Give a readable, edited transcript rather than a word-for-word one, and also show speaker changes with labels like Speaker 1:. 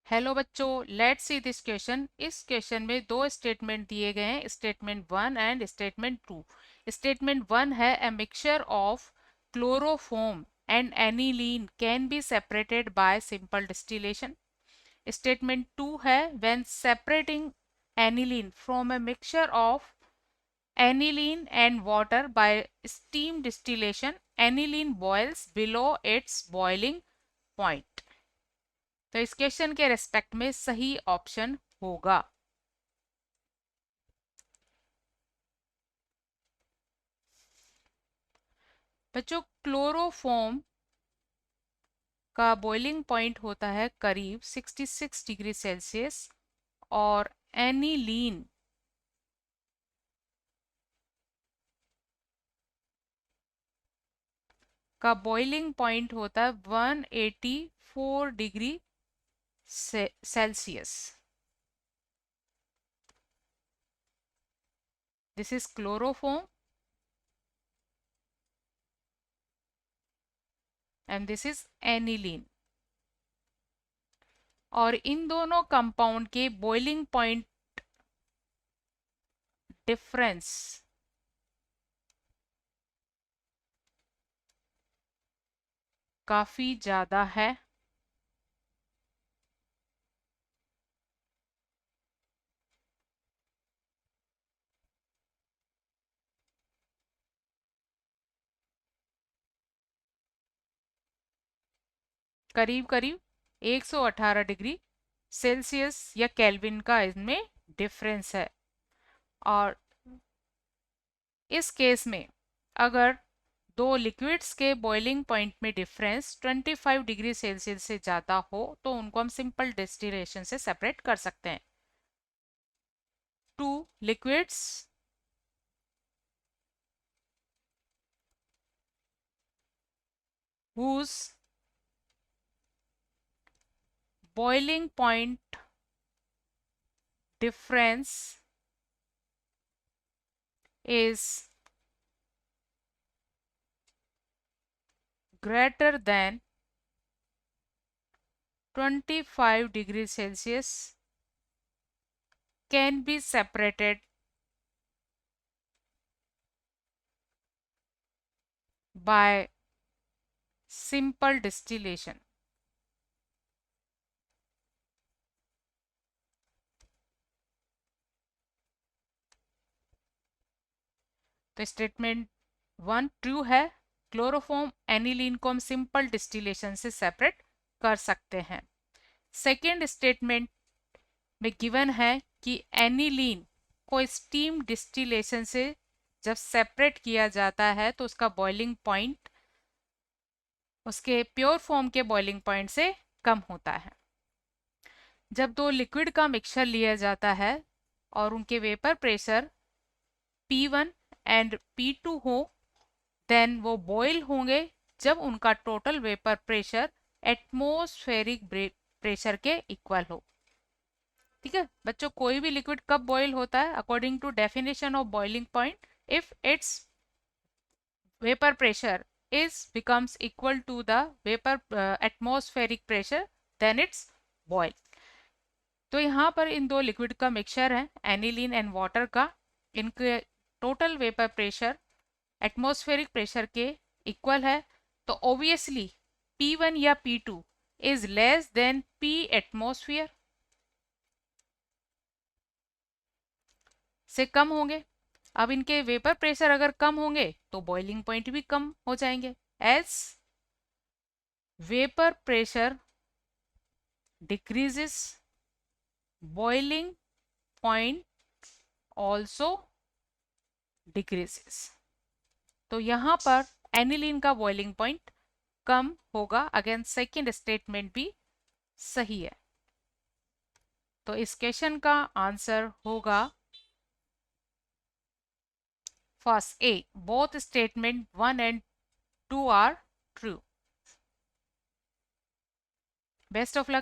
Speaker 1: Hello बच्चों, let's see this question. इस question में दो स्टेटमेंट दिए गए हैं, स्टेटमेंट 1 एंड स्टेटमेंट 2। स्टेटमेंट 1 है a mixture of chloroform and aniline can be separated by simple distillation. Statement 2 है when separating aniline from a mixture of aniline and water by steam distillation, aniline boils below its boiling point। तो इस question के respect में सही option होगा। बच्चों, chloroform का boiling point होता है करीब 66 डिग्री सेल्सियस और एनिलीन का बॉइलिंग पॉइंट होता है 184 degree Celsius. This is chloroform and this is aniline. और इन दोनों कंपाउंड के बॉइलिंग पॉइंट डिफरेंस काफी ज्यादा है। करीब करीब 118 डिग्री सेल्सियस या केल्विन का इसमें डिफरेंस है। और इस केस में अगर दो लिक्विड्स के बॉइलिंग पॉइंट में डिफरेंस 25 डिग्री सेल्सियस से ज़्यादा हो तो उनको हम सिंपल डिस्टिलेशन से सेपरेट कर सकते हैं। Two liquids whose boiling point difference is greater than 25 degrees Celsius can be separated by simple distillation। तो स्टेटमेंट 1 ट्रू है, क्लोरोफॉर्म एनिलीन को हम सिंपल डिस्टिलेशन से सेपरेट कर सकते हैं। सेकेंड स्टेटमेंट में गिवन है कि एनिलीन को स्टीम डिस्टिलेशन से जब सेपरेट किया जाता है तो उसका बॉइलिंग पॉइंट उसके प्योर फॉर्म के बॉइलिंग पॉइंट से कम होता है। जब दो लिक्विड का मिक्सचर लिया जाता है और उनके vapour pressure P1 and P2 हो, देन वो बॉयल होंगे जब उनका total vapour pressure atmospheric pressure के इक्वल हो। ठीक है बच्चों, कोई भी लिक्विड कब बॉयल होता है? According to definition of boiling point, if its vapour pressure is becomes equal to the vapor atmospheric pressure, then it's boil। तो यहाँ पर इन दो लिक्विड का मिक्सचर है एनिलीन एंड वाटर का, इनके total vapour pressure atmospheric pressure के equal है। तो ऑब्वियसली P1 या P2 is less than P atmosphere से कम होंगे। अब इनके वेपर प्रेशर अगर कम होंगे तो बॉइलिंग पॉइंट भी कम हो जाएंगे। As vapour pressure decreases, boiling point also decreases. तो यहाँ पर एनिलीन का बॉइलिंग पॉइंट कम होगा। अगेन सेकेंड स्टेटमेंट भी सही है। तो इस क्वेश्चन का आंसर होगा first A, both statement 1 and 2 are true। Best of luck.